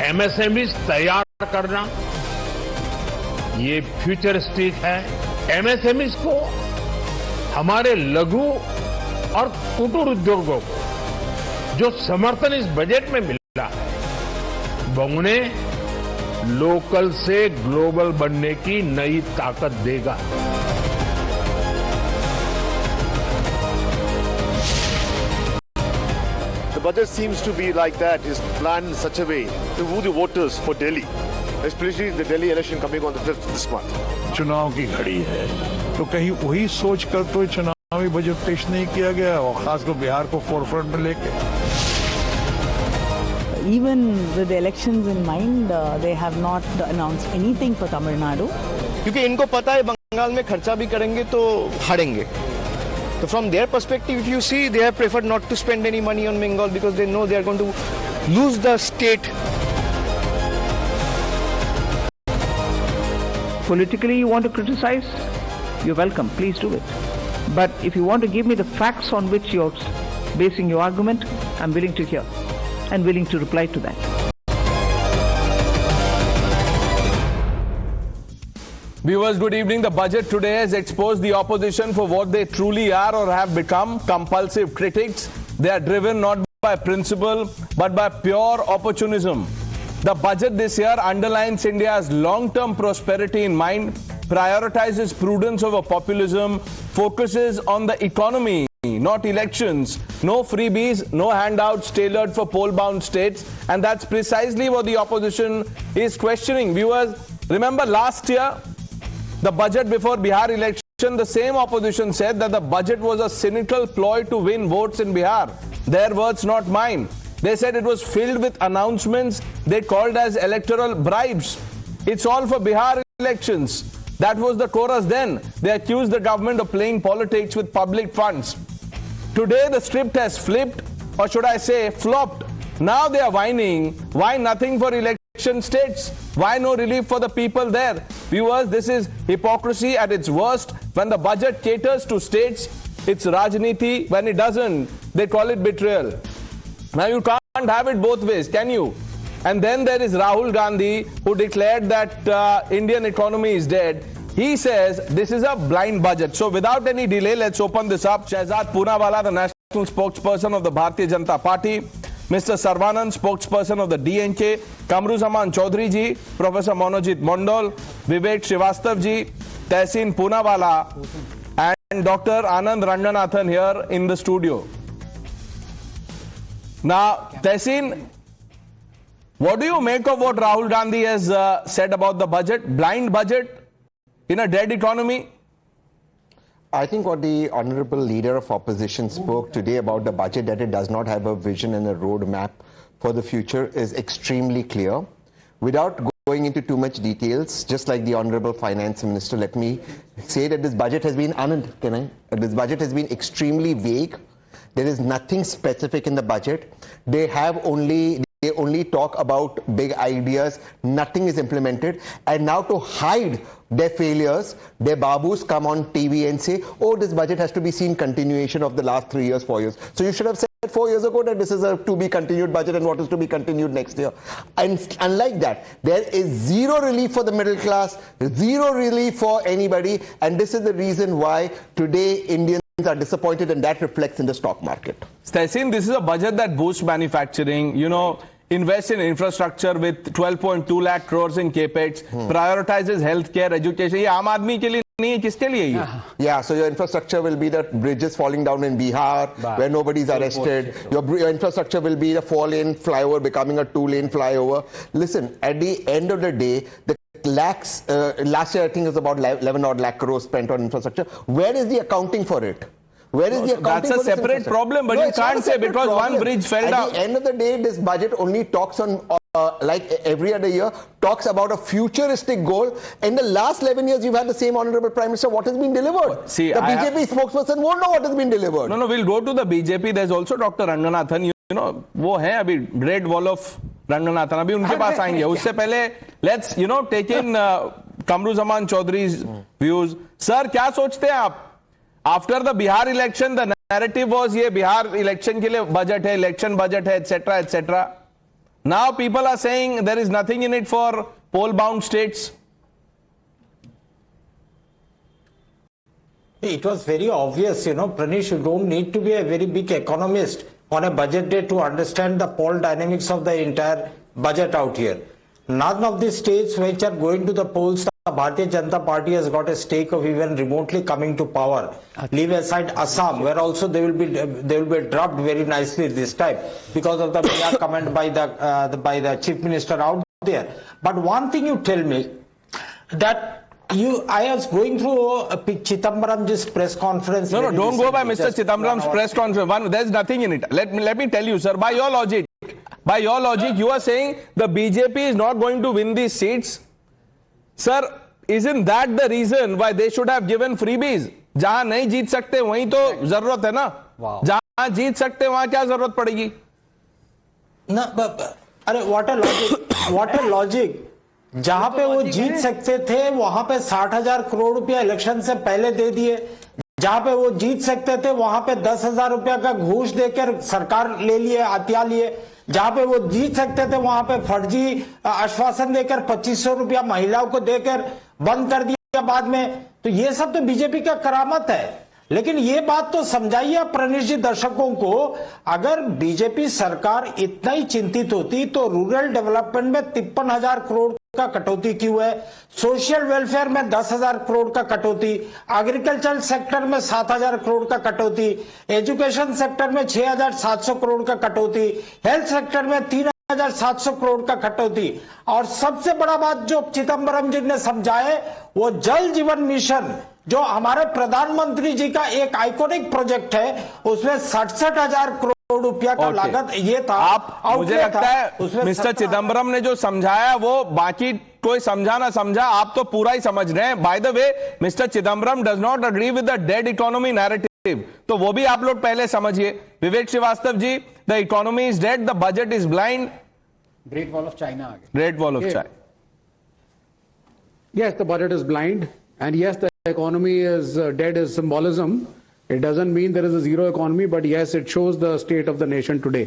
MSMEs तैयार करना, ये फ्यूचरिस्टिक है। एमएसएमईज को, हमारे लघु और कुटीर उद्योगों को जो समर्थन इस बजट में मिला है, वो उन्हें लोकल से ग्लोबल बनने की नई ताकत देगा। The budget seems to be like that, is planned in such a way to woo the voters for Delhi, especially the Delhi election coming on the 5th of this month. चुनाव की घड़ी है, तो कहीं वही सोच कर तो चुनावी बजट पेश नहीं किया गया, और खासकर बिहार को फोरफ्रंट में लेके। Even with the elections in mind, they have not announced anything for Tamil Nadu. क्योंकि इनको पता है बंगाल में खर्चा भी करेंगे तो हारेंगे. So from their perspective, if you see, they have preferred not to spend any money on Bengal because they know they are going to lose the state. Politically, you want to criticize? You're welcome. Please do it. But if you want to give me the facts on which you're basing your argument, I'm willing to hear and willing to reply to that. Viewers, good evening. The budget today has exposed the opposition for what they truly are or have become: compulsive critics. They are driven not by principle but by pure opportunism. The budget this year underlines India's long-term prosperity in mind, prioritizes prudence over populism, focuses on the economy, not elections. No freebies, no handouts tailored for poll-bound states, and that's precisely what the opposition is questioning. Viewers, remember last year, the budget before Bihar election, the same opposition said that the budget was a cynical ploy to win votes in Bihar. Their words, not mine. They said it was filled with announcements they called as electoral bribes. It's all for Bihar elections. That was the chorus then. They accused the government of playing politics with public funds. Today the script has flipped, or should I say flopped. Now they are whining. Why nothing for election states? Why no relief for the people there? Viewers, this is hypocrisy at its worst. When the budget caters to states, it's Rajniti. When it doesn't, they call it betrayal. Now you can't have it both ways, can you? And then there is Rahul Gandhi, who declared that Indian economy is dead. He says this is a blind budget. So without any delay, let's open this up. Shehzad Poonawala, the national spokesperson of the Bharatiya Janata Party, Mr. Sarvanan, spokesperson of the DNK, Kamruzaman Chaudhary ji, Professor Monojit Mondal, Vivek Srivastav ji, Tahsin Poonawala, and Dr. Anand Ranganathan here in the studio. Now, Tahsin, what do you make of what Rahul Gandhi has said about the budget? Blind budget in a dead economy? I think what the Honorable Leader of Opposition spoke today about the budget, that it does not have a vision and a roadmap for the future, is extremely clear. Without going into too much details, just like the Honorable Finance Minister, let me say that this budget has been this budget has been extremely vague. There is nothing specific in the budget. They only talk about big ideas. Nothing is implemented. And now to hide their failures, their babus come on TV and say, oh, this budget has to be seen continuation of the last 3 years, 4 years. So you should have said 4 years ago that this is a to be continued budget and what is to be continued next year. And unlike that, there is zero relief for the middle class, zero relief for anybody. And this is the reason why today Indians are disappointed, and that reflects in the stock market. Tahsin, this is a budget that boosts manufacturing, invest in infrastructure with 12.2 lakh crores in capex, prioritizes healthcare, education. Ye aam aadmi ke liye nahi hai, kiske liye hai? Yeah, so your infrastructure will be the bridges falling down in Bihar where nobody's arrested. Your infrastructure will be the 4-lane flyover becoming a 2-lane flyover. Listen, at the end of the day, the lakhs, last year I think it was about 11 odd lakh crores spent on infrastructure. Where is the accounting for it? Where is the accounting? That's a separate problem, but you can't say because one bridge fell down. At the end of the day, this budget only talks on, like every other year, talks about a futuristic goal. In the last 11 years, you've had the same Honorable Prime Minister. What has been delivered? See, the BJP spokesperson won't know what has been delivered. No, we'll go to the BJP. There's also Dr. Ranganathan. वो है अभी Great Wall of Ranganathan. अभी उनके पास आएंगे. उससे पहले let's take in Kamruzaman Chaudhary's views. Sir, क्या सोचते हैं आप? After the Bihar election, the narrative was ये Bihar election के लिए budget है, election budget है, etc., etc. Now people are saying there is nothing in it for poll-bound states. It was very obvious, Pranesh, you don't need to be a very big economist on a budget day to understand the poll dynamics of the entire budget out here. None of the states which are going to the polls, the Bharatiya Janata Party has got a stake of even remotely coming to power. Leave aside Assam, where also they will be dropped very nicely this time because of the PR comment by the Chief Minister out there. But one thing you tell me, that I was going through Chidambaram's press conference. No, don't go by Mr. Chidambaram's press conference. There's nothing in it. Let me tell you, sir, by your logic, you are saying the BJP is not going to win these seats. Sir, isn't that the reason why they should have given freebies? जहां नहीं जीत सकते वहीं तो जरूरत है ना. जहां जीत सकते वहां क्या जरूरत पड़ेगी? ना, अरे what a logic. जहां पे वो जीत सकते थे वहां पे 60,000 करोड़ रुपया इलेक्शन से पहले दे दिए. जहां पे वो जीत सकते थे वहां पे 10,000 रुपया का घूस देकर सरकार ले लिए, हत्या लिए. जहां पे वो जीत सकते थे वहां पे फर्जी आश्वासन देकर 2,500 रुपया महिलाओं को देकर बंद कर दिया बाद में. तो ये सब तो बीजेपी का करामत है. लेकिन ये बात तो समझाइए प्रणेश जी दर्शकों को, अगर बीजेपी सरकार इतना ही चिंतित होती तो रूरल डेवलपमेंट में 53,000 करोड़ का कटौती क्यों है, सोशल वेलफेयर में 10,000 करोड़ का कटौती, एग्रीकल्चर सेक्टर में 7,000 करोड़ का कटौती, एजुकेशन सेक्टर में 6,700 करोड़ का कटौती, हेल्थ सेक्टर में 3,700 करोड़ का कटौती. और सबसे बड़ा बात जो चिदम्बरम जी ने समझाए वो जल जीवन मिशन जो हमारे प्रधानमंत्री जी का एक आइकॉनिक प्रोजेक्ट है, उसमें 67,000 करोड़ रुपया का लागत ये था. आप मुझे लगता है मिस्टर चिदम्बरम ने जो समझाया वो बाकी कोई समझा ना समझा, आप तो पूरा ही समझ रहे हैं. By the way, Mister Chidambaram does not agree with the dead economy narrative, तो वो भी आप लोग पहले समझिए. Vivek Srivastava ji, the economy is dead, the budget is blind. Great Wall of China. Great Wall of China. Yes, the budget is blind, and yes, the economy is dead is symbolism. It doesn't mean there is a zero economy, but yes, it shows the state of the nation today.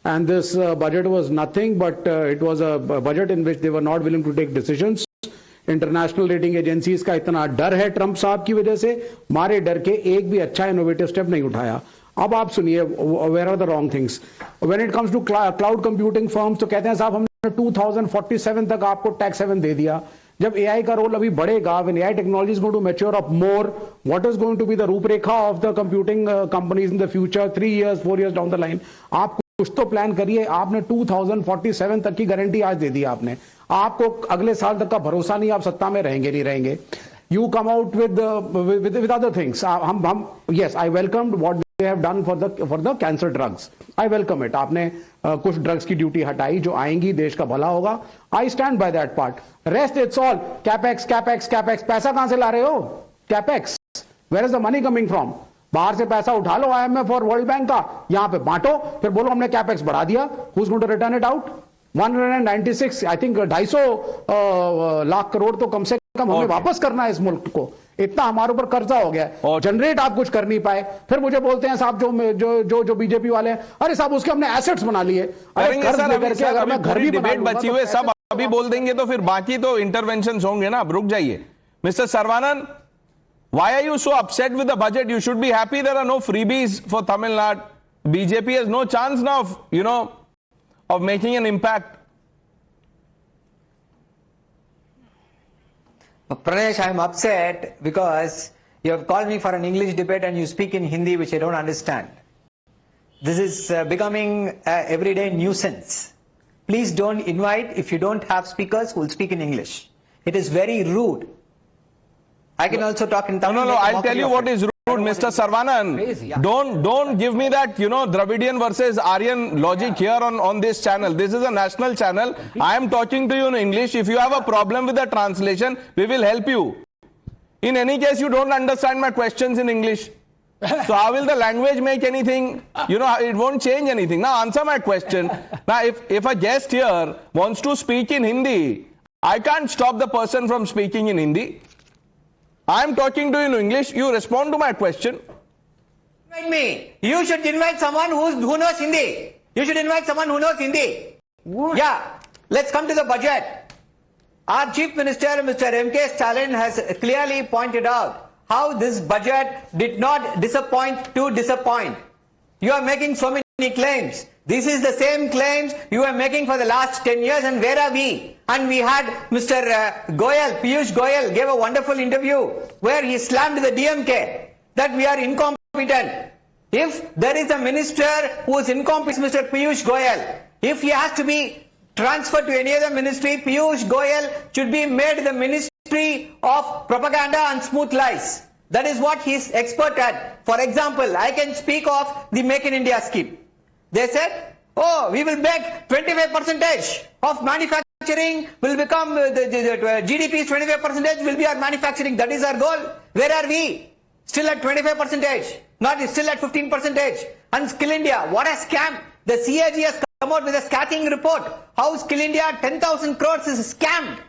And this budget was nothing but it was a budget in which they were not willing to take decisions. International rating agencies का इतना डर है Trump साहब की वजह से, मारे डर के एक भी अच्छा इनोवेटिव स्टेप नहीं उठाया. अब आप सुनिए, where are the wrong things when it comes to cloud computing firms. तो कहते हैं साहब हमने 2047 तक आपको टैक्स हेवन दे दिया. जब एआई का रोल अभी बढ़ेगा, when AI technology is going to mature up more, what is going to be the रूपरेखा of the computing companies in the future 3 years 4 years down the line. आप कुछ तो plan करिए. आपने 2047 तक की गारंटी आज दे दी आपने. आपको अगले साल तक का भरोसा नहीं, आप सत्ता में रहेंगे नहीं रहेंगे. You come out with other things. हम yes, I welcome what they have done for the cancer drugs. I welcome it. आपने कुछ ड्रग्स की ड्यूटी हटाई जो आएंगी, देश का भला होगा. I stand by that part. Rest it's all capex, capex, capex. पैसा कहां से ला रहे हो? Capex. Where is the money coming from? बाहर से पैसा उठा लो IMF और वर्ल्ड बैंक का, यहां पे बांटो, फिर बोलो हमने कैपेक्स बढ़ा दिया. Who's going to return it out? 196, I think 250 lakh crore तो कम से कम हमें वापस करना है इस मुल्क को. इतना हमारे ऊपर कर्जा हो गया है, जनरेट आप कुछ कर नहीं पाए. फिर मुझे बोलते हैं साहब जो बीजेपी वाले हैं, अरे साहब उसके हमने एसेट्स बना लिए. अरे कर्ज लेकर के अगर मैं घर भी डिबेट बची हुए सब अभी बोल देंगे तो फिर बाकी तो इंटरवेंशंस होंगे ना. रुक जाइए. Mister Sarvanand, why are you so upset with the budget? You should be happy there are no freebies for Tamil Nadu. BJP has no chance now of making an impact. Pranesh, I am upset because you have called me for an English debate and you speak in Hindi, which I don't understand. This is becoming everyday nuisance. Please don't invite if you don't have speakers who will speak in English. It is very rude. I can also talk in Tamil. No, I'll tell you what is rude, Mr. Sarvanan. Don't give me that, Dravidian versus Aryan logic here on this channel. This is a national channel. I am talking to you in English. If you have a problem with the translation, we will help you. In any case, you don't understand my questions in English. So how will the language make anything? It won't change anything. Now answer my question. Now if a guest here wants to speak in Hindi, I can't stop the person from speaking in Hindi. I am talking to you in English. You respond to my question. Invite me. You should invite someone who knows Hindi. You should invite someone who knows Hindi. Yeah, let's come to the budget. Our Chief Minister, Mr. M.K. Stalin, has clearly pointed out how this budget did not disappoint to disappoint. You are making so many claims. This is the same claims you are making for the last 10 years, and where are we? And we had Mr. Goyal, Piyush Goyal, gave a wonderful interview where he slammed the DMK that we are incompetent. If there is a minister who is incompetent, Mr. Piyush Goyal, if he has to be transferred to any other ministry, Piyush Goyal should be made the Ministry of Propaganda and Smooth Lies. That is what he is expert at. For example, I can speak of the Make in India scheme. They said, oh, we will make 25% of manufacturing will become, the GDP's 25% will be our manufacturing. That is our goal. Where are we? Still at 25%, not still at 15%. And Skill India, what a scam. The CAG has come out with a scathing report. How Skill India, 10,000 crores is scammed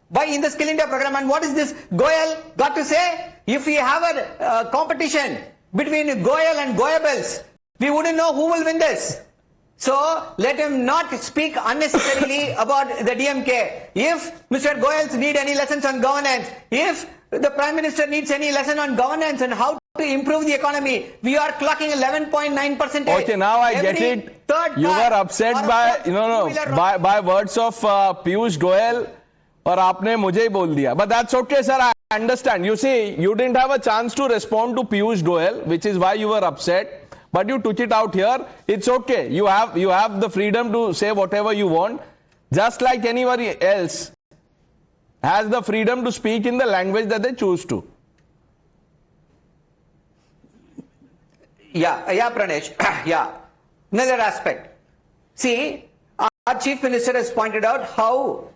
by in the Skill India program. And what is this Goyal got to say? If we have a competition between Goyal and Goyables, we wouldn't know who will win this. So let him not speak unnecessarily about the DMK. If Mr. Goyal needs any lessons on governance, if the Prime Minister needs any lesson on governance and how to improve the economy, we are clocking 11.9%. Okay, now I get it. You were upset by by words of Piyush Goyal, और आपने मुझे ही बोल दिया. But that's okay, sir. I understand. You see, you didn't have a chance to respond to Piyush Goyal, which is why you were upset. But you took it out here. It's okay. You have the freedom to say whatever you want, just like anybody else has the freedom to speak in the language that they choose to. Yeah, Pranesh. Yeah. Another aspect. See, our Chief Minister has pointed out how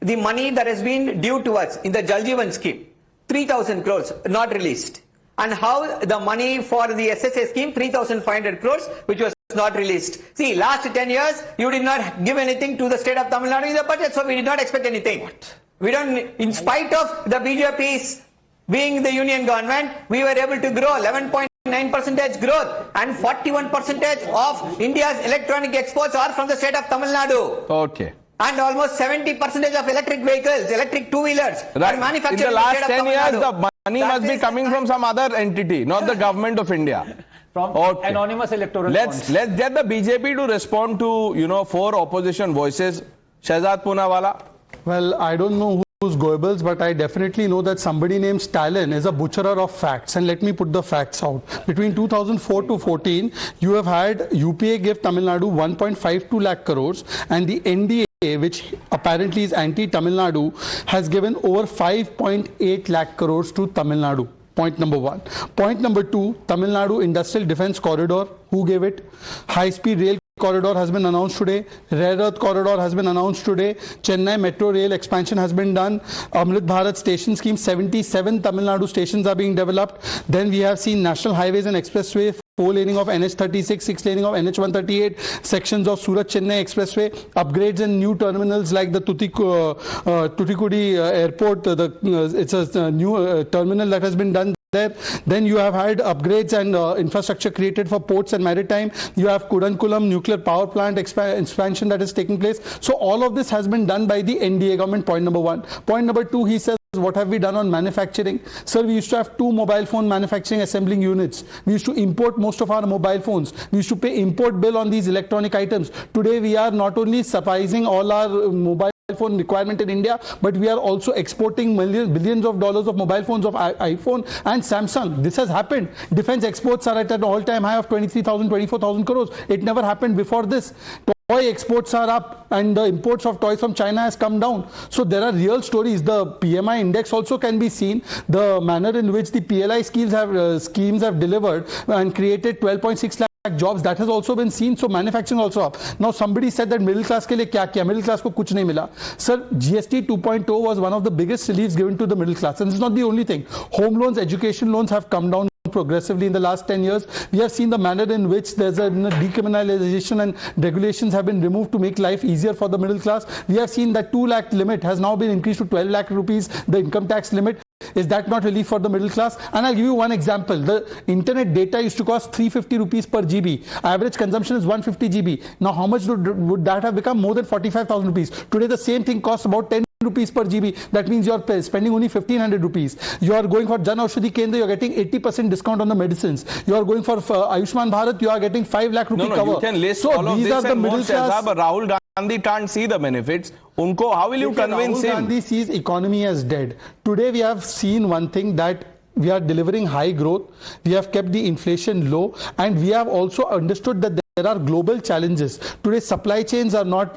the money that has been due to us in the Jal Jeevan scheme, 3,000 crores not released. And how the money for the SSA scheme, 3,500 crores, which was not released. See, last 10 years, you did not give anything to the state of Tamil Nadu in the budget, so we did not expect anything. We don't, in spite of the BJP's being the union government, we were able to grow 11.9% growth, and 41% of India's electronic exports are from the state of Tamil Nadu. Okay. And almost 70% of electric vehicles, electric two-wheelers are manufactured in the last 10 years. The money must be coming from some other entity, not the government of India. From anonymous electoral Let's get the BJP to respond to 4 opposition voices. Shehzad Poonawala. Well, I don't know who's Goebbels, but I definitely know that somebody named Stalin is a butcherer of facts. And let me put the facts out. Between 2004 to 14, you have had UPA give Tamil Nadu 1.52 lakh crores, and the N.D.A, which apparently is anti-Tamil Nadu, has given over 5.8 lakh crores to Tamil Nadu. Point number 1. Point number 2, Tamil Nadu Industrial Defence Corridor, who gave it? High-speed rail corridor has been announced today. Rare earth corridor has been announced today. Chennai metro rail expansion has been done. Amrit Bharat station scheme, 77 Tamil Nadu stations are being developed. Then we have seen national highways and expressway, 4-laning of NH36, 6-laning of NH138, sections of Surat-Chennai expressway, upgrades and new terminals like the Tuticorin airport. It's a new terminal that has been done there. Then you have had upgrades and infrastructure created for ports and maritime. You have Kudankulam nuclear power plant expansion that is taking place. So all of this has been done by the N.D.A government. Point number 1. Point number 2, he says, what have we done on manufacturing? Sir, we used to have 2 mobile phone manufacturing assembling units. We used to import most of our mobile phones. We used to pay import bill on these electronic items. Today we are not only sufficing all our mobile phone requirement in India, but we are also exporting billions of dollars of mobile phones of iPhone and Samsung. This has happened. Defense exports are at an all-time high of 23,000, 24,000 crores. It never happened before this. Toy exports are up and the imports of toys from China has come down. So there are real stories. The PMI index also can be seen. The manner in which the PLI schemes have delivered and created 12.6 lakh jobs, that has also been seen. So manufacturing also up. Now somebody said that middle class ke liye kya kiya? Middle class ko kuch nahi mila. Sir, GST 2.0 was one of the biggest reliefs given to the middle class, and this is not the only thing. Home loans, education loans have come down progressively in the last 10 years. We have seen the manner in which there's a decriminalization and regulations have been removed to make life easier for the middle class. We have seen that 2 lakh limit has now been increased to 12 lakh rupees, the income tax limit. Is that not relief for the middle class? And I'll give you one example. The internet data used to cost 350 rupees per GB. Average consumption is 150 GB. Now, how much would that have become? More than 45,000 rupees. Today, the same thing costs about 10 rupees per GB. That means you're spending only 1500 rupees. You are going for Jan Aushadhi Kendra, you're getting 80% discount on the medicines. You are going for Ayushman Bharat, you are getting 5 lakh rupee cover. You can list all of this and more, but Rahul Gandhi can't see the benefits. How will you convince him? Rahul Gandhi sees economy as dead. Today we have seen one thing, that we are delivering high growth, we have kept the inflation low, and we have also understood that there are global challenges. Today, supply chains are not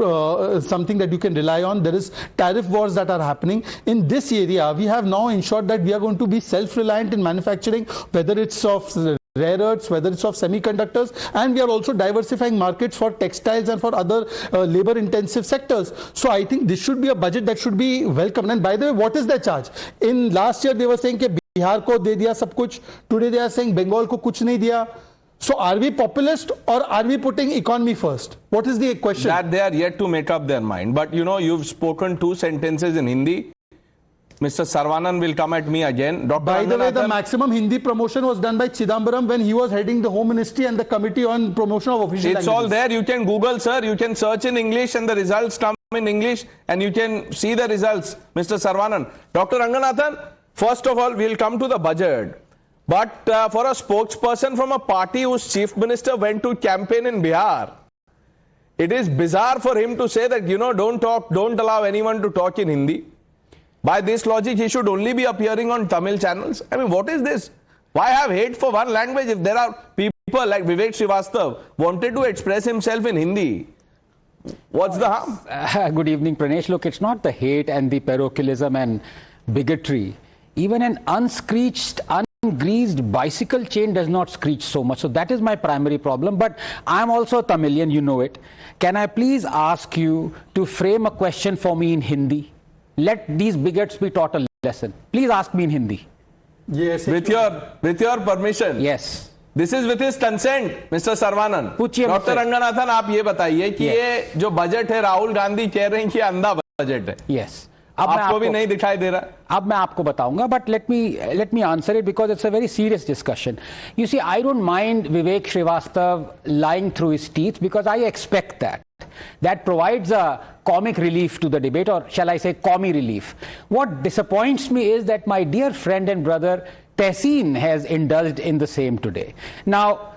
something that you can rely on. There is tariff wars that are happening. In this area, we have now ensured that we are going to be self-reliant in manufacturing, whether it's of rare earths, whether it's of semiconductors, and we are also diversifying markets for textiles and for other labor-intensive sectors. So I think this should be a budget that should be welcomed. And by the way, what is their charge? In last year, they were saying that Bihar ko de diya sab kuch. Today, they are saying Bengal ko kuch nahi diya. So are we populist or are we putting economy first? What is the question? That they are yet to make up their mind. But you know, you've spoken 2 sentences in Hindi. Mr. Saravanan will come at me again. By the way, the maximum Hindi promotion was done by Chidambaram when he was heading the Home Ministry and the Committee on Promotion of Official Languages. It's all there. You can Google, sir. You can search in English and the results come in English and you can see the results, Mr. Saravanan. Dr. Ranganathan, first of all, we'll come to the budget. But for a spokesperson from a party whose chief minister went to campaign in Bihar, it is bizarre for him to say that, you know, don't allow anyone to talk in Hindi. By this logic, he should only be appearing on Tamil channels. I mean, what is this? Why have hate for one language if there are people like Vivek Srivastava wanted to express himself in Hindi? What's the harm? Good evening, Pranesh. Look, it's not the hate and the parochialism and bigotry. Even an unscreeched, ungreased bicycle chain does not screech so much. So that is my primary problem. But I'm also a Tamilian, you know it. Can I please ask you to frame a question for me in Hindi? Let these bigots be taught a lesson. Please ask me in Hindi. Yes. With your permission. Yes. This is with his consent, Mr. Saravanan. Dr. Ranganathan, आप ये बताइए कि ये जो budget है राहुल गांधी कह रहे हैं कि अंधा बजट है. Yes. आपको भी नहीं दिखाई दे रहा. अब मैं आपको बताऊंगा, but let me answer it because it's a very serious discussion. You see, I don't mind Vivek Srivastava lying through his teeth because I expect that. That provides a comic relief to the debate, or shall I say commie relief. What disappoints me is that my dear friend and brother Taxation has indulged in the same today. Now,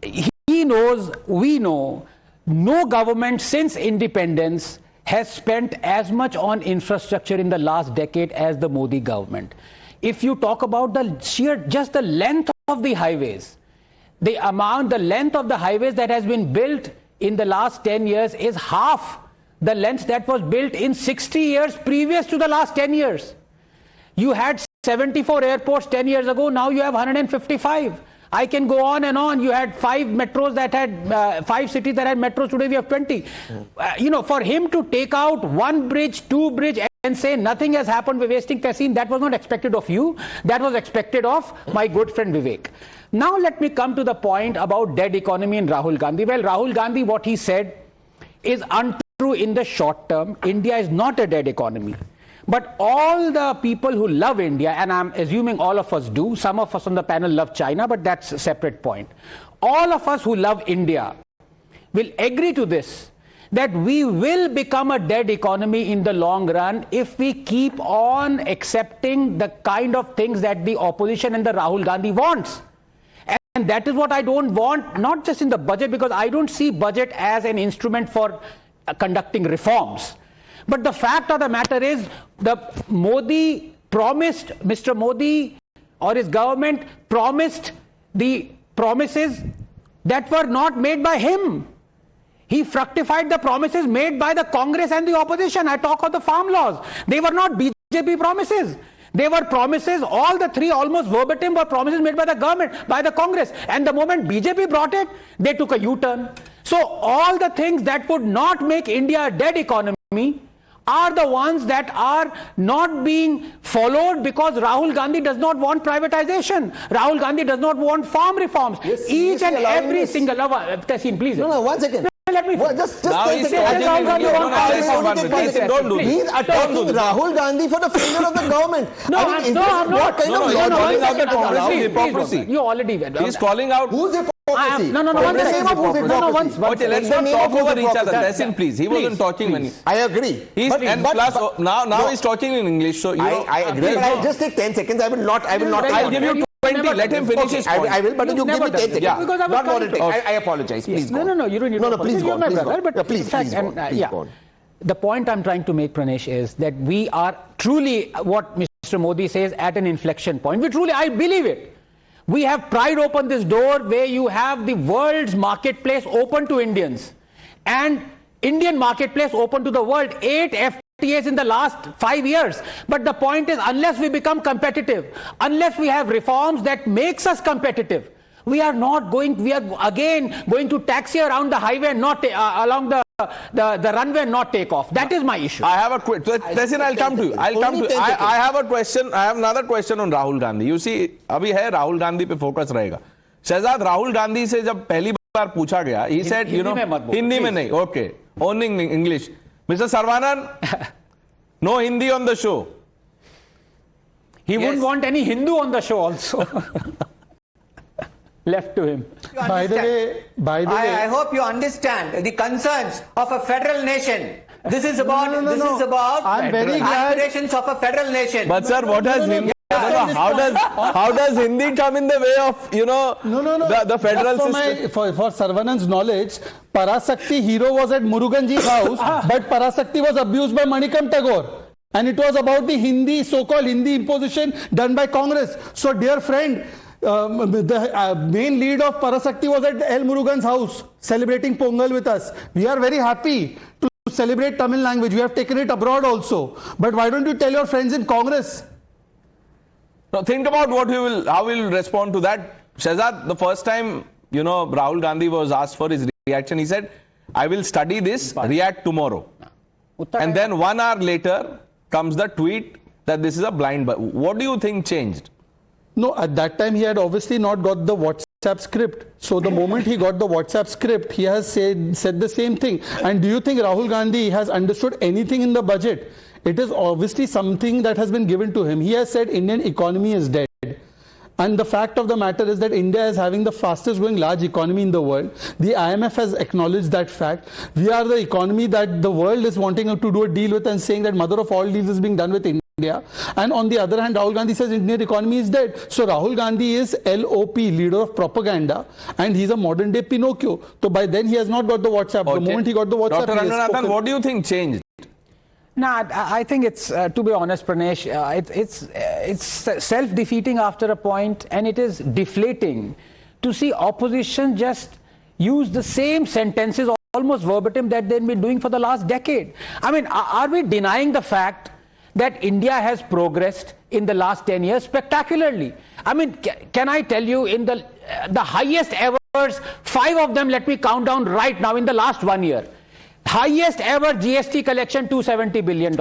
he knows, we know, no government since independence has spent as much on infrastructure in the last decade as the Modi government. If you talk about just the length of the highways, the length of the highways that has been built in the last 10 years is half the length that was built in 60 years previous to the last 10 years. You had 74 airports 10 years ago, now you have 155. I can go on and on. You had 5 metros that had 5 cities that had metros. Today we have 20. You know, for him to take out 1 bridge, 2 bridge and say nothing has happened, we're wasting Taxation, that was not expected of you. That was expected of my good friend Vivek. Now let me come to the point about dead economy in Rahul Gandhi. Well, Rahul Gandhi, what he said is untrue in the short term. India is not a dead economy. But all the people who love India, and I'm assuming all of us do, some of us on the panel love China, but that's a separate point. All of us who love India will agree to this, that we will become a dead economy in the long run if we keep on accepting the kind of things that the opposition and the Rahul Gandhi wants. And that is what I don't want, not just in the budget, because I don't see budget as an instrument for conducting reforms. But the fact of the matter is, Mr. Modi or his government promised the promises that were not made by him. He fructified the promises made by the Congress and the opposition. I talk of the farm laws. They were not BJP promises. They were promises, all the 3 almost verbatim were promises made by the government, by the Congress. And the moment BJP brought it, they took a U-turn. So all the things that would not make India a dead economy are the ones that are not being followed because Rahul Gandhi does not want privatization. Rahul Gandhi does not want farm reforms. Yes, each and every single... Taxation, please. No, 1 second. let me well, just now 10 he's seconds. don't do this. He's attacking Rahul Gandhi for the failure of the government. No, I'm not. What kind of you're calling out logic? hypocrisy. You already went. He's calling out. Who's hypocrisy? No, Okay, let's not talk over each other. Tessin, please. He wasn't talking when he... I agree. Now he's talking in English, so you know... I agree, but I'll just take 10 seconds. I will not. I'll give you 20. Let him finish his point. I will, but you give me 10 seconds. Yeah. Not more than 10. I apologize. Please go on. No, you don't need to please go on. Please go on. But Please go on. The point I'm trying to make, Pranesh, is that we are truly, what Mr. Modi says, at an inflection point. We truly, I believe it. We have pried open this door where you have the world's marketplace open to Indians and Indian marketplace open to the world. 8 FTAs in the last 5 years. But the point is, unless we become competitive, unless we have reforms that makes us competitive, we are again going to taxi around the highway and not along the runway and not take off. That is my issue. I have a question. Tessin, I'll come to you. I have a question. I have another question on Rahul Gandhi. You see, अभी है Rahul Gandhi पे focus रहेगा. Shahzad, Rahul Gandhi से जब पहली बार पूछा गया, he said, you know, Hindi में नहीं, okay, only English. Mr. Sarvanan, no Hindi on the show. He wouldn't want any Hindu on the show also. Left to him. By the way, I hope you understand the concerns of a federal nation. This is about I'm very glad. aspirations of a federal nation. But sir, what has Hindi? How does Hindi come in the way of, you know, the federal system? For Sarvanan's knowledge, Parasakti hero was at Muruganji's house, but Parasakti was abused by Manikam Tagore. And it was about the Hindi, so-called Hindi imposition done by Congress. So dear friend, the main lead of Parasakti was at L. Murugan's house, celebrating Pongal with us. We are very happy to celebrate Tamil language. We have taken it abroad also. But why don't you tell your friends in Congress? Now think about how we will respond to that. Shahzad, the first time, you know, Rahul Gandhi was asked for his reaction, he said, I will study this, react tomorrow. And then 1 hour later comes the tweet that this is a blind buy. What do you think changed? No, at that time he had obviously not got the WhatsApp script. So the moment he got the WhatsApp script, he has said the same thing. And do you think Rahul Gandhi has understood anything in the budget? It is obviously something that has been given to him. He has said Indian economy is dead. And the fact of the matter is that India is having the fastest growing large economy in the world. The IMF has acknowledged that fact. We are the economy that the world is wanting to do a deal with and saying that mother of all deals is being done with India. And on the other hand, Rahul Gandhi says Indian economy is dead. So Rahul Gandhi is LOP, leader of propaganda, and he's a modern day Pinocchio. So by then he has not got the WhatsApp. Okay. The moment he got the WhatsApp, Dr. Ranganathan, what do you think changed? No, I think it's, to be honest, Pranesh, it's self-defeating after a point, and it is deflating to see opposition just use the same sentences almost verbatim that they've been doing for the last decade. I mean, are we denying the fact that India has progressed in the last 10 years spectacularly? I mean, can I tell you, in the highest ever, 5 of them, let me count down right now, in the last 1 year. Highest ever GST collection, $270 billion.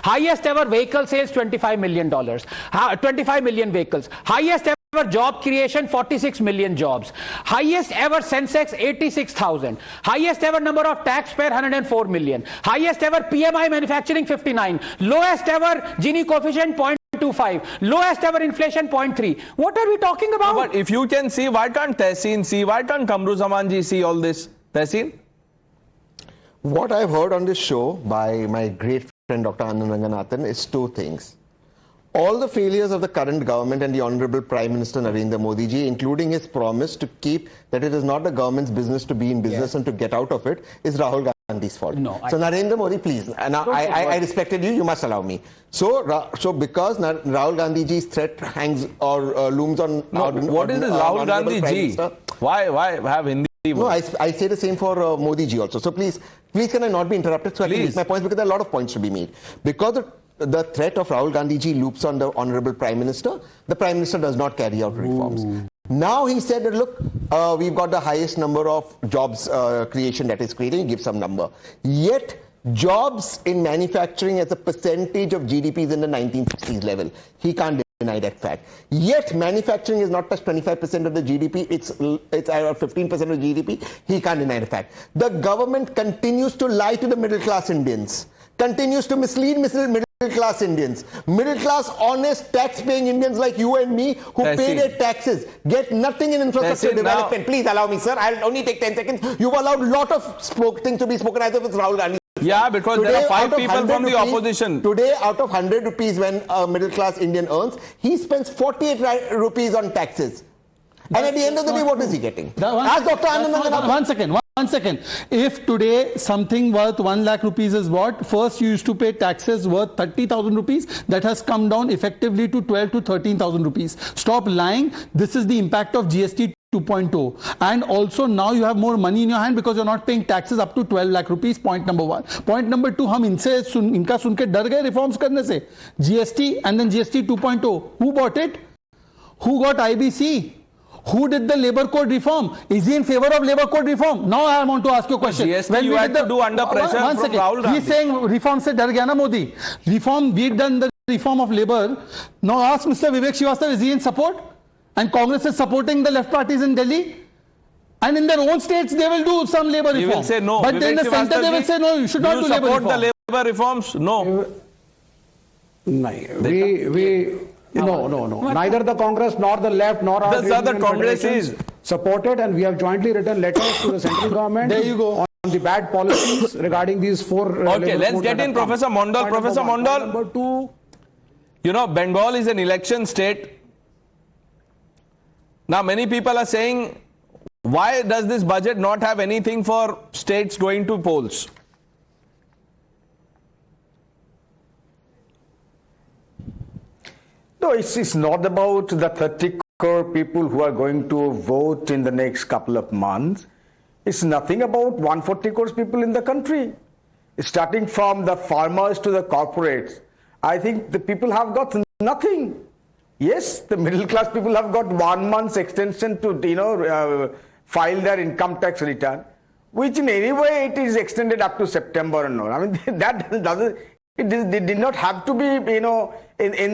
Highest ever vehicle sales, $25 million. 25 million vehicles. Highest ever job creation, 46 million jobs. Highest ever Sensex, 86,000. Highest ever number of taxpayer, 104 million. Highest ever PMI manufacturing, 59. Lowest ever Gini coefficient, 0.25. Lowest ever inflation, 0.3. What are we talking about? No, but if you can see, why can't Tessin see? Why can't Kamru Zamanji see all this? Tessin? What I've heard on this show by my great friend Dr. Anand Ranganathan is 2 things. All the failures of the current government and the Honorable Prime Minister Narendra Modi ji, including his promise to keep that it is not the government's business to be in business and to get out of it, is Rahul Gandhi's fault. No, so Narendra Modi, please, and I respected you, you must allow me. So because Rahul Gandhi ji's threat hangs or looms on... what is this Rahul Gandhi ji? Why have Hindi? No, I say the same for Modi ji also. So please can I not be interrupted so I can make my points, because there are a lot of points to be made. Because the threat of Rahul Gandhi ji loops on the Honorable Prime Minister, the Prime Minister does not carry out reforms. Now he said that, look, we've got the highest number of jobs creation that is created, give some number. Yet jobs in manufacturing as a percentage of GDP is in the 1960s level. He can't deny deny that fact. Yet manufacturing is not touched 25% of the GDP. It's 15% of GDP. He can't deny the fact. The government continues to lie to the middle class Indians, continues to mislead middle class Indians. Middle class, honest, tax-paying Indians like you and me who pay their taxes get nothing in infrastructure development. Please allow me, sir. I'll only take 10 seconds. You've allowed a lot of things to be spoken, either with Rahul Gandhi. Yeah, because today, there are 5 people from the opposition. Today, out of 100 rupees when a middle class Indian earns, he spends 48 rupees on taxes. And at the end of the day, what is he getting? Ask Dr. Anand. One second. If today something worth 1 lakh rupees is bought, first you used to pay taxes worth 30,000 rupees. That has come down effectively to 12 to 13,000 rupees. Stop lying. This is the impact of GST 2.0. And also now you have more money in your hand because you're not paying taxes up to 12 lakh rupees. Point number 1. Point number 2, हम इनका सुन के डर गए reforms करने से. GST and then GST 2.0. Who bought it? Who got IBC? Who did the labor code reform? Is he in favor of labor code reform? Now I want to ask you a question. GST you had to do under pressure from Rahul Gandhi. He's saying reform se dar gaya na Modi. Reform, we've done the reform of labor. Now ask Mr. Vivek Srivastava, is he in support? And Congress is supporting the left parties in Delhi? And in their own states, they will do some labor reform. You will say no. But in the center, they will say no, you should not do labor reform. Do you support the labor reforms? No. No. Neither the Congress nor the left nor our the Congress is supported, and we have jointly written letters to the central government. There you go. On the bad policies regarding these 4. Okay, let's get in Professor Mondal. Professor Mondal. Number 2. You know, Bengal is an election state. Now, many people are saying, why does this budget not have anything for states going to polls? No, it's not about the 30 crore people who are going to vote in the next couple of months. It's nothing about 140 crore people in the country. Starting from the farmers to the corporates, I think the people have got nothing. Yes, the middle class people have got 1 month's extension to, file their income tax return, which in any way it is extended up to September or not. I mean, that doesn't. It did not have to be, in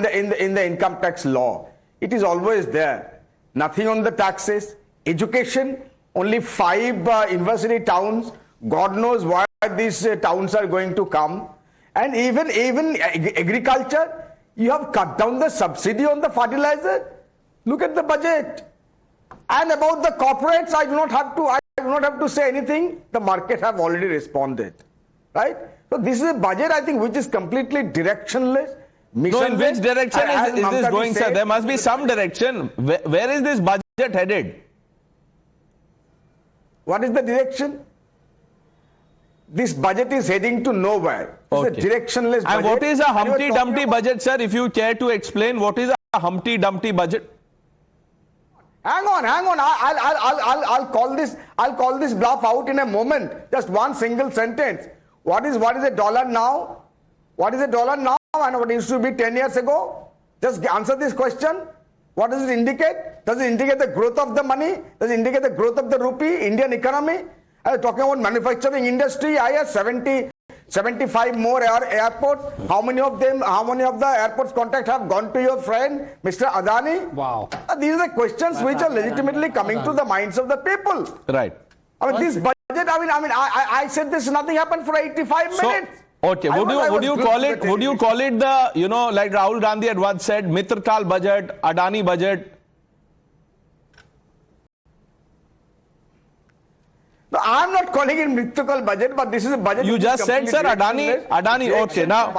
the income tax law. It is always there. Nothing on the taxes. Education, only 5 university towns. God knows where these towns are going to come. And even agriculture, you have cut down the subsidy on the fertilizer. Look at the budget. And about the corporates, I do not have to say anything. The market have already responded, right? So this is a budget, I think, which is completely directionless. No, in which direction is this going, sir? There must be some direction. Where is this budget headed? What is the direction? This budget is heading to nowhere. It's a directionless budget. And what is a Humpty Dumpty budget, sir? If you care to explain, what is a Humpty Dumpty budget? Hang on. I'll call this bluff out in a moment. Just one single sentence. What is a dollar now? What is a dollar now and what it used to be 10 years ago? Just answer this question. What does it indicate? Does it indicate the growth of the money? Does it indicate the growth of the rupee, Indian economy? Talking about manufacturing industry, I have 75 more airports. How many of the airports contract have gone to your friend, Mr. Adani? Wow. These are the questions which are legitimately coming to the minds of the people. Right. I mean, this budget, I said this, nothing happened for 85 minutes. Okay, would you call it the, like Rahul Gandhi had once said, Mitrkal budget, Adani budget? No, I'm not calling it mythical budget, but this is a budget. You just said, sir, Adani. Okay, now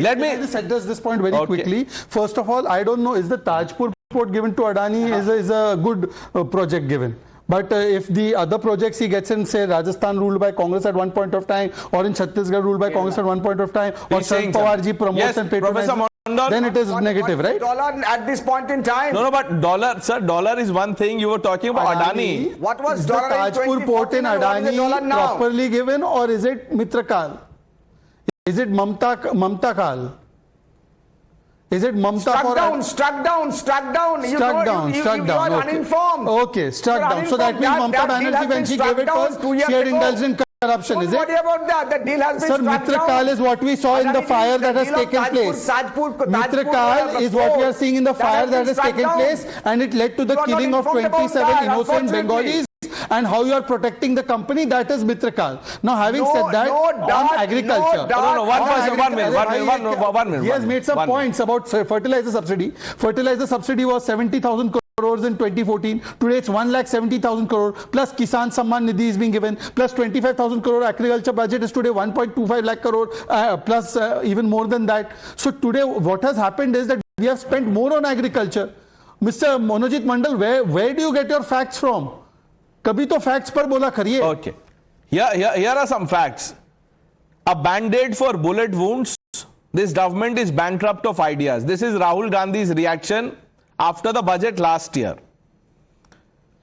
let me just address this point very quickly. First of all, I don't know, is the Tajpur port given to Adani is a good project given. But if the other projects he gets in, say, Rajasthan ruled by Congress at one point of time, or in Chhattisgarh ruled by Congress at one point of time, or Sharad Pawarji promotes and patronizes, then it is negative, right? Dollar at this point in time. No, but dollar is one thing. You were talking about Adani. What was is the Tajpur port in Adani properly given, or is it Mitrkal? Is it Mamta Kal? Is it Mamta struck down. You are uninformed. Okay, struck down. So that means Mamta Banerjee, when she gave it first, she had indulged in corruption, Don't is it? worry about that. The deal has been Sir, struck Mitra down. Kal is what we saw in the fire that has taken place. Mitra Kal is what we are seeing in the fire that has taken place, and it led to the killing of 27 innocent Bengalis. And how you are protecting the company, that is Mitra Kal. Now, having said that, on agriculture. One minute. He has made some points about fertilizer subsidy. Fertilizer subsidy was 70,000 crores in 2014. Today it's 1,70,000 crore. Plus Kisan Samman Nidhi is being given. Plus 25,000 crore agriculture budget is today 1.25 lakh crore. Plus even more than that. So today what has happened is that we have spent more on agriculture. Mr. Monojit Mandal, where do you get your facts from? Kabhi to facts par bola kariye. Okay. Here are some facts. A band-aid for bullet wounds. This government is bankrupt of ideas. This is Rahul Gandhi's reaction after the budget last year.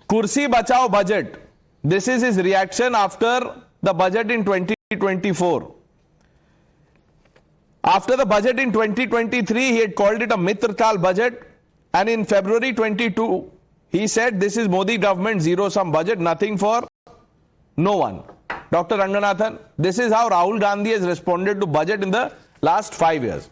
Kursi Bachao budget. This is his reaction after the budget in 2024. After the budget in 2023, he had called it a Mitra Kal budget. And in February 22, he said this is Modi government zero-sum budget, nothing for no one. Dr. Ranganathan, this is how Rahul Gandhi has responded to budget in the last 5 years.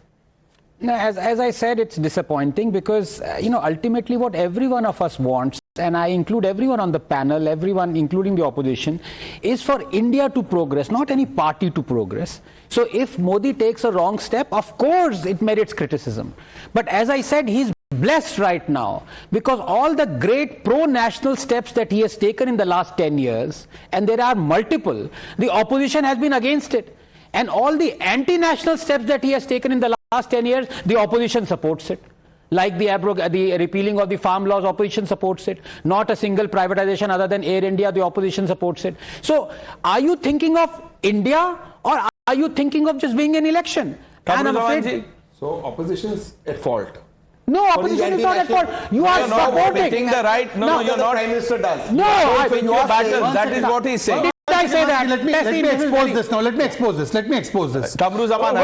No, as I said, it's disappointing because, ultimately what every one of us wants, and I include everyone on the panel, everyone including the opposition, is for India to progress, not any party to progress. So if Modi takes a wrong step, of course it merits criticism. But as I said, he's blessed right now because all the great pro-national steps that he has taken in the last 10 years, and there are multiple, the opposition has been against it. And all the anti-national steps that he has taken in the last 10 years, the opposition supports it. Like the repealing of the farm laws, opposition supports it. Not a single privatization other than Air India, the opposition supports it. So are you thinking of India or are you thinking of just being an election? And I'm afraid, so opposition is at fault. no, opposition is not at fault. You are supporting the right. No, you're not. Prime Minister does. No, that is what he's saying. I say that. Let me expose this now. Let me expose this. Kamru Zaman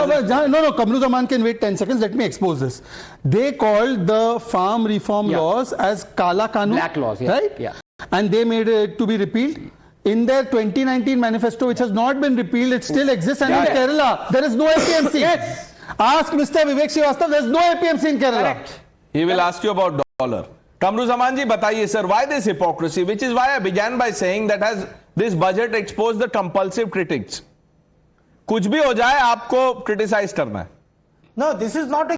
No, Kamru Zaman can wait 10 seconds. Let me expose this. They called the farm reform laws as Kala Kanun. Black laws, right? Yeah. And they made it to be repealed. In their 2019 manifesto, which has not been repealed, it still exists. And in Kerala, there is no APMC. Yes. Ask Mr. Vivek Srivastava, there is no APMC in Kerala. Correct. He will ask you about dollar. Kamru Zaman ji, bataiye sir, why this hypocrisy? Which is why I began by saying that has this budget exposed the compulsive critics. Kuch bhi ho jaye, aapko criticize karna hai. No, this is not a...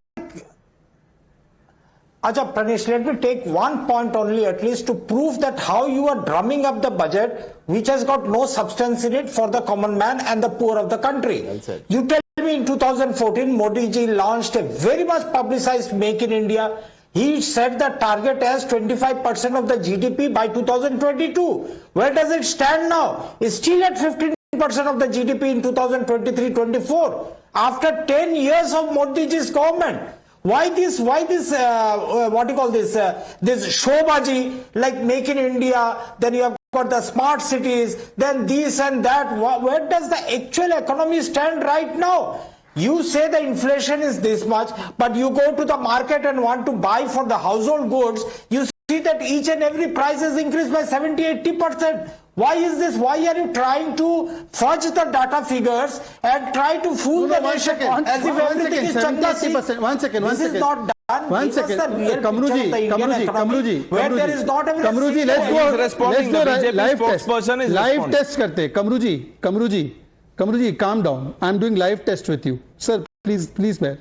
Acha, Pranesh, let me take one point only at least to prove that how you are drumming up the budget which has got no substance in it for the common man and the poor of the country. Well said. You tell me in 2014, Modi ji launched a very much publicized Make in India. He set the target as 25% of the GDP by 2022. Where does it stand now? It's still at 15% of the GDP in 2023-24. After 10 years of Modi ji's government. Why this what do you call this showbaji like Make in India, then you have got the smart cities, then this and that. Where does the actual economy stand right now? You say the inflation is this much, but you go to the market and want to buy for the household goods, you see that each and every price has increased by 70-80%. Why is this? Why are you trying to fudge the data figures and try to fool the nation as if everything is Chanda? One second. This is not done. One second. Kamruji, where there is not even Kamruji, let's do live test karte. Kamruji, calm down. I'm doing live test with you. Sir, please bear.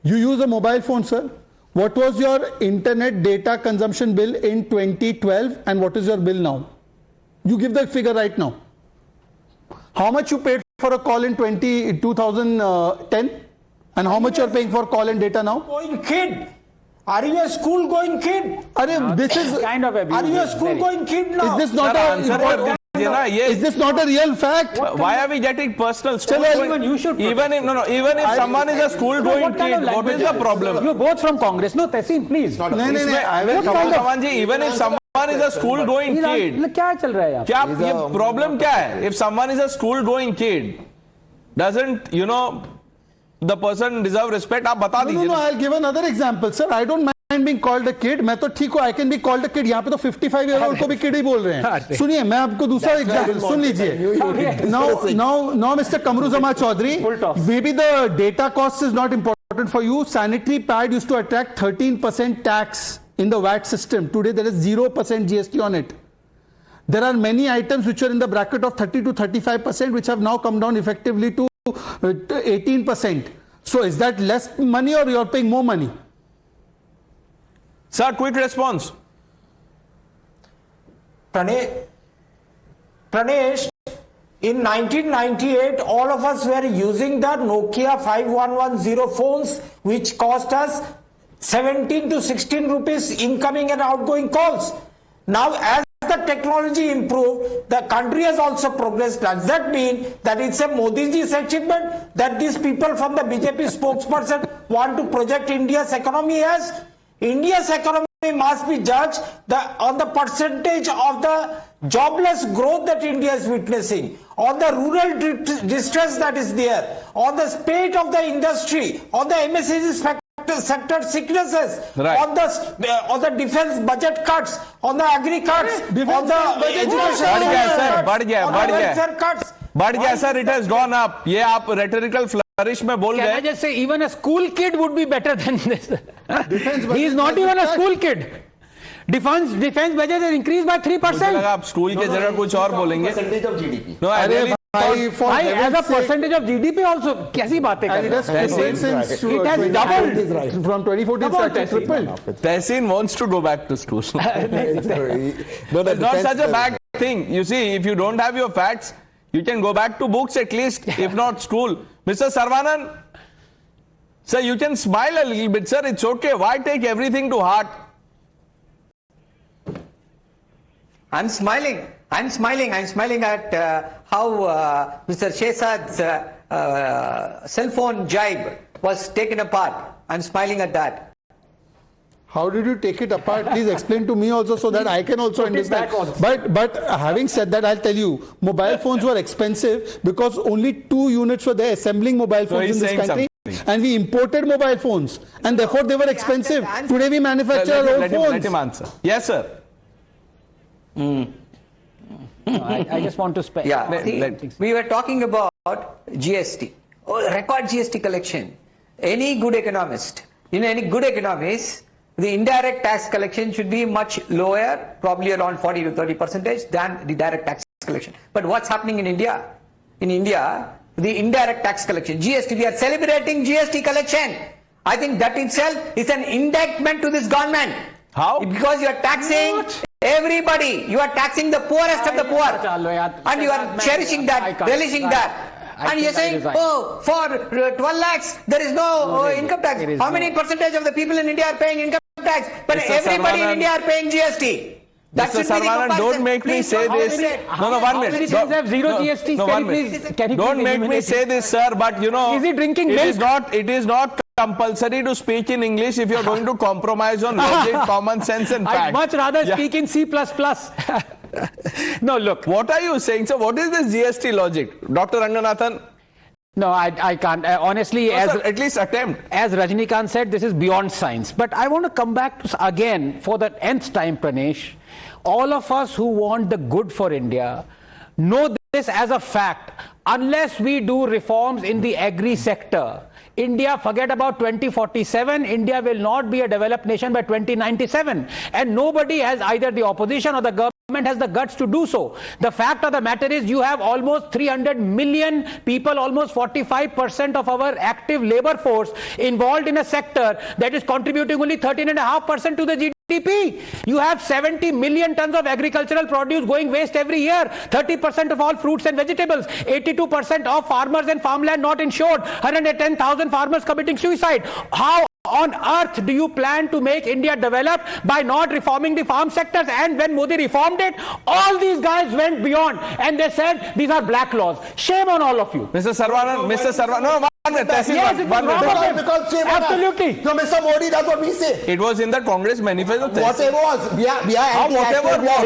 You use a mobile phone, sir. What was your internet data consumption bill in 2012 and what is your bill now? You give the figure right now. How much you paid for a call in 2010 and how much you are paying for call and data now? Going kid. Are you a school going kid? This is kind of abuse. Are you a school going kid now? Is this not Is this not a real fact? Why are we getting personal? Even if someone is a school going kid, what is the problem? You're both from Congress. No, Tehseen, please. Even if someone is a school going kid, क्या चल रहा है यहाँ? ये problem क्या है? If someone is a school going kid, doesn't the person deserve respect? आप बता दीजिए. No, I'll give another example, sir. I don't mind mind being called a kid. मैं तो ठीक हूँ, I can be called a kid. यहाँ पे तो 55-year-old को भी kid ही बोल रहे हैं. सुनिए, मैं आपको दूसरा एग्जाम्पल सुन लीजिए. Now, Mr. Kamruzama Chaudhary, maybe the data cost is not important for you. Sanitary pad used to attract 13% tax in the VAT system. Today there is 0% GST on it. There are many items which are in the bracket of 30 to 35%, which have now come down effectively to 18%. So is that less money or you're paying more money? Sir, quick response. Pranesh, in 1998, all of us were using the Nokia 5110 phones, which cost us 17 to 16 rupees incoming and outgoing calls. Now, as the technology improved, the country has also progressed. Does that mean that it's a Modiji's achievement that these people from the BJP spokesperson want to project India's economy as? India's economy must be judged on the percentage of the jobless growth that India is witnessing, on the rural distress that is there, on the state of the industry, on the MSCG sector sicknesses, right, on the defense budget cuts, on the agri cuts, on the education cuts. बढ़ गया sir, it has gone up. ये आप rhetorical flourish में बोल रहे हैं. Can I just say even a school kid would be better than this? He is not even a school kid. Defense budget has increased by 3%. मुझे लगा आप school के जगह कुछ और बोलेंगे. Percentage of GDP. No, I really as a percentage of GDP also, कैसी बातें कर रहे हैं? It has doubled from 2014 to tripled. Tehseen wants to go back to school. No, it's not such a bad thing. You see, if you don't have your facts, you can go back to books at least, if not school. Mr. Saravanan, sir, you can smile a little bit, sir. It's okay. Why take everything to heart? I'm smiling. I'm smiling at how Mr. Shehzad's cell phone jibe was taken apart. I'm smiling at that. How did you take it apart? Please explain to me also so that I can also understand. But having said that, I'll tell you, mobile phones were expensive because only 2 units were there assembling mobile phones in this country. And we imported mobile phones. And therefore they were expensive. Today we manufacture our own phones. Let him answer. Yes, sir. I just want to spend. Yeah, we were talking about GST, record GST collection. Any good economist, the indirect tax collection should be much lower, probably around 40 to 30% than the direct tax collection. But what's happening in India? In India, the indirect tax collection, GST, we are celebrating GST collection. I think that itself is an indictment to this government. How? Because you are taxing everybody. You are taxing the poorest of the poor. And you are cherishing that, relishing that. And you're saying, oh, for 12 lakhs, there is no income tax. How many percentage of the people in India are paying income tax? But everybody in India are paying GST. Mr. Saravanan, don't make me say this. No, 1 minute. Have zero GST. No, 1 minute. Don't make me say this, sir. But you know, is he drinking milk? It is not compulsory to speak in English if you're going to compromise on logic, common sense, and fact. I'd much rather speak in C++. No, look. What are you saying, sir? What is this GST logic, Dr. Ranganathan? No, I can't. Honestly, no, sir, at least attempt. As Rajnikant said, this is beyond science. But I want to come back to, again, for the nth time, Pranesh. All of us who want the good for India know this as a fact. Unless we do reforms in the agri sector, India, forget about 2047, India will not be a developed nation by 2097. And nobody has, either the opposition or the government has the guts to do so. The fact of the matter is you have almost 300 million people, almost 45% of our active labor force involved in a sector that is contributing only 13.5% to the GDP. You have 70 million tons of agricultural produce going waste every year, 30% of all fruits and vegetables, 82% of farmers and farmland not insured, 110,000 farmers committing suicide. How on earth do you plan to make India develop by not reforming the farm sectors? And when Modi reformed it, all these guys went beyond and they said these are black laws. Shame on all of you. Mr. Saravanan, no, because absolutely. So Mr. Modi, that's what we say. It was in the Congress manifesto. Whatever was, we are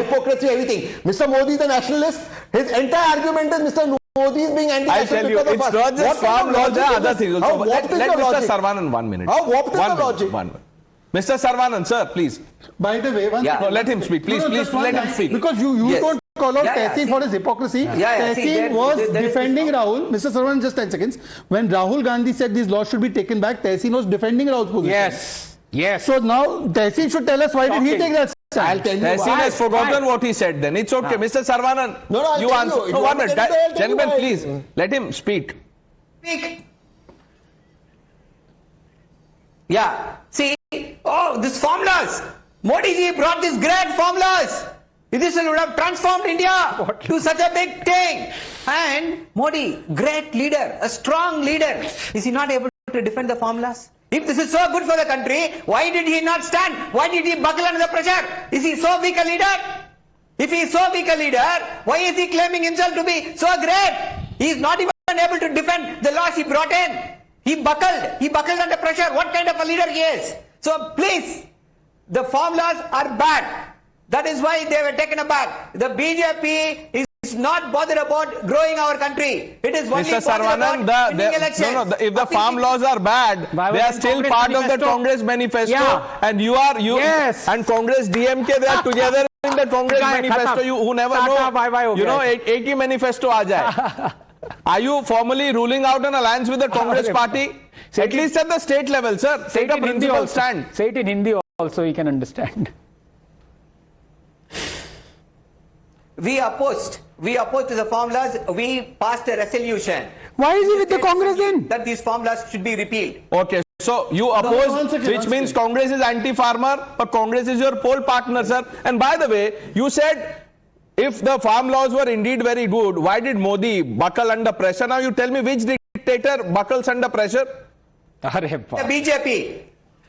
hypocrisy, everything. Mr. Modi is a nationalist. His entire argument is Mr. Modi is being anti-national because it's not just farm laws, there are other things. What is the logic? Mr. Saravanan, 1 minute. What is the logic? Mr. Saravanan, sir, please. By the way, No, let him speak. Please, please let him speak. Because you don't call out Taxation for his hypocrisy. Taxation was defending Rahul. Mr. Saravanan, just 10 seconds. When Rahul Gandhi said these laws should be taken back, Taxation was defending Rahul's position. Yes. Yes. So now Taxation should tell us why did he take that stand? I'll tell you. Taxation has forgotten what he said then. It's okay. Mr. Saravanan, No, you answer. No, 1 minute. Gentlemen, why. please, let him speak. Yeah. See, these formulas. Modi ji brought these great formulas. This would have transformed India to such a big thing. And Modi, great leader, a strong leader. Is he not able to defend the formulas? If this is so good for the country, why did he not stand? Why did he buckle under the pressure? Is he so weak a leader? If he is so weak a leader, why is he claiming himself to be so great? He is not even able to defend the laws he brought in. He buckled under pressure. What kind of a leader he is? So please, the formulas are bad. That is why they were taken aback. The BJP is not bothered about growing our country. It is only Mr. Saravanan, if the farm laws are bad, they are still part of the Congress manifesto, and and Congress DMK, they are together in the Congress manifesto. You never know, 80 manifesto aa jaye. Are you formally ruling out an alliance with the Congress party? At least at the state level, sir. Take a principled stand. Say it in Hindi also, he can understand. We opposed to the formulas. We passed a resolution. Why is he with the Congress then? That these formulas should be repealed. Okay, so you oppose, which means Congress is anti-farmer, but Congress is your poll partner, sir. And by the way, you said if the farm laws were indeed very good, why did Modi buckle under pressure? Now you tell me which dictator buckles under pressure? The BJP.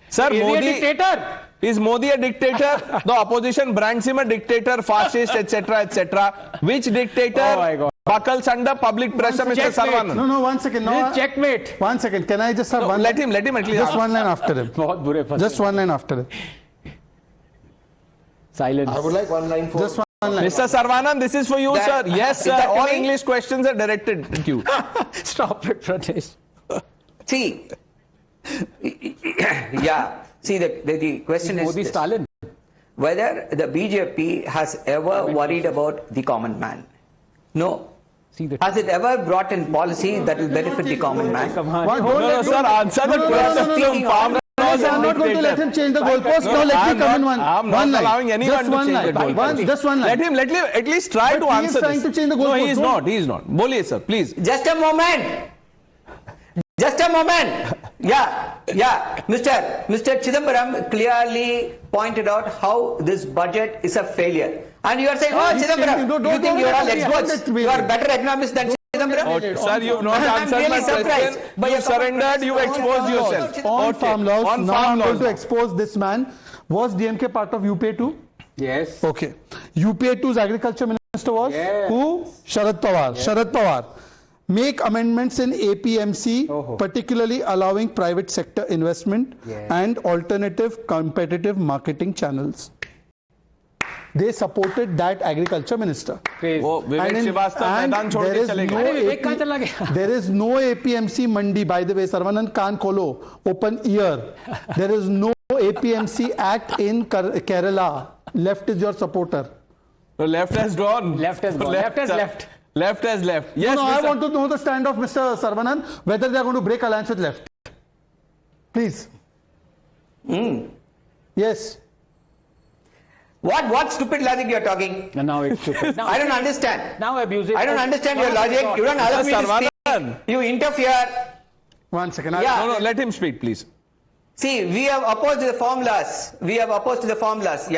Sir, Modi. Dictator. Is Modi a dictator? The opposition brands him a dictator, fascist, etc., etc. Which dictator buckles under public pressure, Mr. Saravanan? No, 1 second. No, checkmate. 1 second. Can I just have one? Let him at least. Just one line after him. Just one line after him. Silence. I would like one line for. Just one line. Mr. Saravanan, this is for you, sir. Yes, sir. All English questions are directed to you. Stop it, Pranesh. See, See, the question is this, whether the BJP has ever worried about the common man. No. Has it ever brought in policy that will benefit the common man? No, sir, answer the question. I'm not going to let him change the goalpost. Now let me come in one. I'm not allowing anyone to change the goalpost. Just one line. Let him at least try to answer this. He is trying to change the goalpost. No, he is not. Boliye, sir, please. Just a moment. Yeah. Mr. Chidambaram clearly pointed out how this budget is a failure. And you are saying, Chidambaram, you think you are all experts? You are better economists than Chidambaram? Sir, you have not answered my question. You surrendered, you exposed yourself. On farm laws, now I'm going to expose this man. Was DMK part of UPA 2? Yes. Okay. UPA 2's agriculture minister was? Who? Sharad Pawar. Make amendments in APMC, particularly allowing private sector investment and alternative competitive marketing channels. They supported that agriculture minister. There is no APMC mandi, by the way, Saravanan Khan Kholo, open ear. There is no APMC act in Kerala. Left is your supporter. The left has gone. Left has left. Left has left. Yes, I want to know the stand of Mr. Saravanan, whether they are going to break alliance with left. Please. Yes. What stupid logic you are talking? Now it's stupid. I don't understand. Now abuse it. I don't understand your logic. You don't allow me to speak. You interfere. 1 second. No, let him speak, please. See, we have opposed to the formulas. We have opposed to the formulas.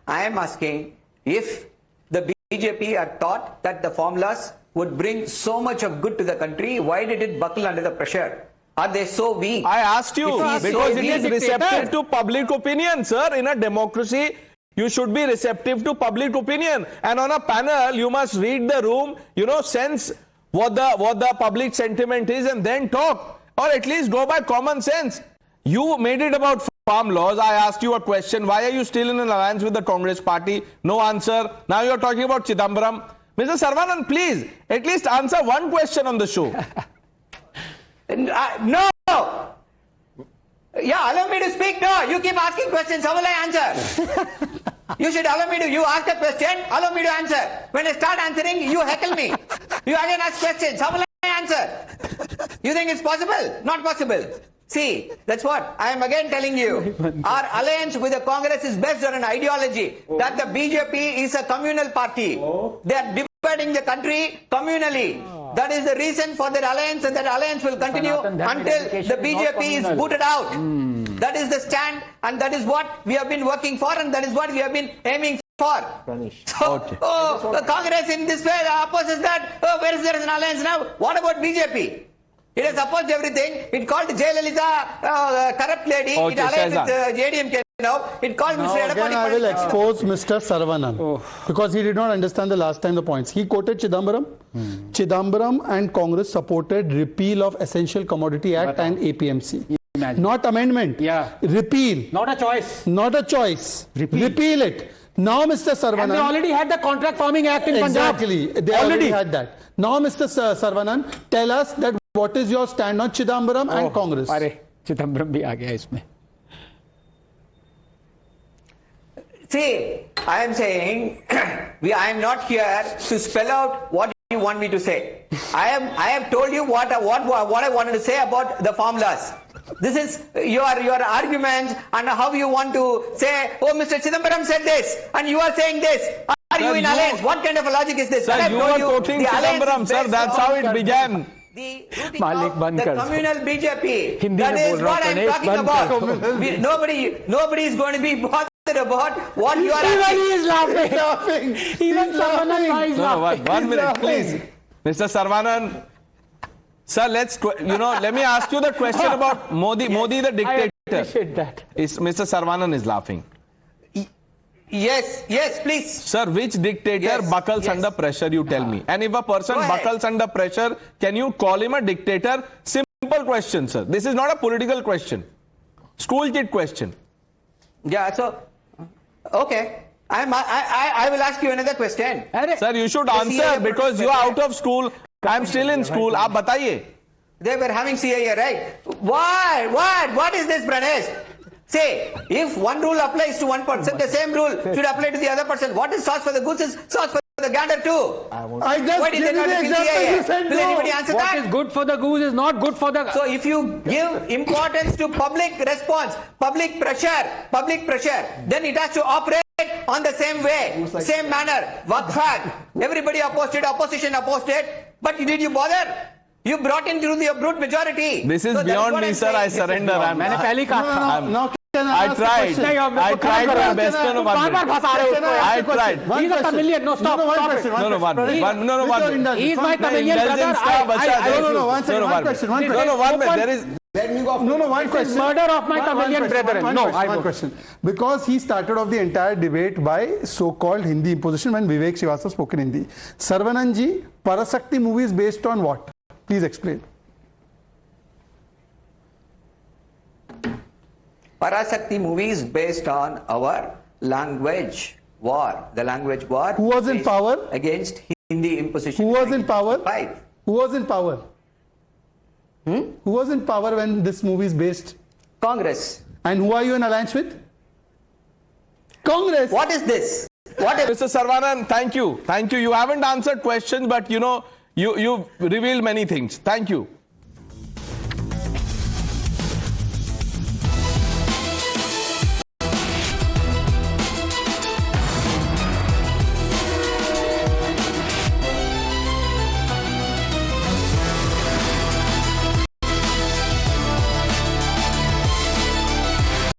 I am asking if the BJP had thought that the formulas would bring so much of good to the country, why did it buckle under the pressure? Are they so weak? I asked you because it is receptive to public opinion, sir. In a democracy, you should be receptive to public opinion. And on a panel, you must read the room, sense what the public sentiment is and then talk. Or at least go by common sense. You made it about farm laws. I asked you a question. Why are you still in an alliance with the Congress party? No answer. Now you're talking about Chidambaram. Mr. Saravanan, please, at least answer one question on the show. No. Yeah, allow me to speak. No, you keep asking questions. How will I answer? You should allow me to. You ask a question, allow me to answer. When I start answering, you heckle me. You again ask questions. How will I answer? You think it's possible? Not possible. See, that's what I am again telling you. Our alliance with the Congress is based on an ideology that the BJP is a communal party. They are dividing the country communally. That is the reason for their alliance, and that alliance will continue until the BJP is booted out. That is the stand, and that is what we have been working for, and that is what we have been aiming for. So, the Congress in this way opposes that. Oh, where is there an alliance now? What about BJP? It has opposed everything. It called Jayalalitha corrupt lady. It allied with JDMK now. It called Mr. Adani. Again, I will expose Mr. Saravanan because he did not understand the last time the points. He quoted Chidambaram. Chidambaram and Congress supported repeal of Essential Commodity Act and APMC. Not amendment. Yeah. Repeal. Not a choice. Not a choice. Repeal it. Now, Mr. Saravanan. And they already had the Contract Farming Act in Punjab. Exactly. They already had that. Now, Mr. Saravanan, tell us that what is your stand on Chidambaram and Congress? अरे चिदम्बरम भी आ गया इसमें. See, I am saying, I am not here to spell out what you want me to say. I have told you what I wanted to say about the formulas. This is your arguments and how you want to say, oh, Mr. Chidambaram said this and you are saying this. Are you in alliance? What kind of a logic is this? Sir, you are quoting Chidambaram, sir. That's how it began. The communal BJP. That is what I am talking about. Nobody is going to be bothered about what you are asking. He is laughing. Even Saravanan is laughing. 1 minute, please. Mr. Saravanan. Sir, let me ask you the question about Modi the dictator. I appreciate that. Mr. Saravanan is laughing. Yes, please. Sir, which dictator buckles under pressure, you tell me. And if a person buckles under pressure, can you call him a dictator? Simple question, sir. This is not a political question. School kid question. Yeah, so, okay. I will ask you another question. Sir, you should answer because you are out of school. I am still in school. Aap bataiye. They were having CAA, right? What is this, Pranesh? Say, if one rule applies to one person, the same rule should apply to the other person. What is sauce for the goose is sauce for the gander too. I just did they not defeat CAA? Will anybody answer that? What is good for the goose is not good for the... So if you give importance to public response, public pressure, then it has to operate on the same way, same manner. Waqf, everybody opposed it, opposition opposed it. But did you bother? You brought in through the brute majority. This is beyond me, sir. I surrender. I tried my best. I tried. He's a chameleon. No, stop. He's my chameleon brother. One question. One question. Murder of my chameleon brethren. No, one question. Because he started off the entire debate by so-called Hindi imposition when Vivek Srivastava spoke in Hindi. Saravanan ji, Parasakti movie is based on what? Please explain. Parasakti movie is based on our language war. The language war. Who was in power? Against Hindi imposition. Who was in power? Who was in power? Who was in power when this movie is based? Congress. And who are you in alliance with? Congress. What is this? Mr. Saravanan, thank you. You haven't answered questions, but you revealed many things. Thank you.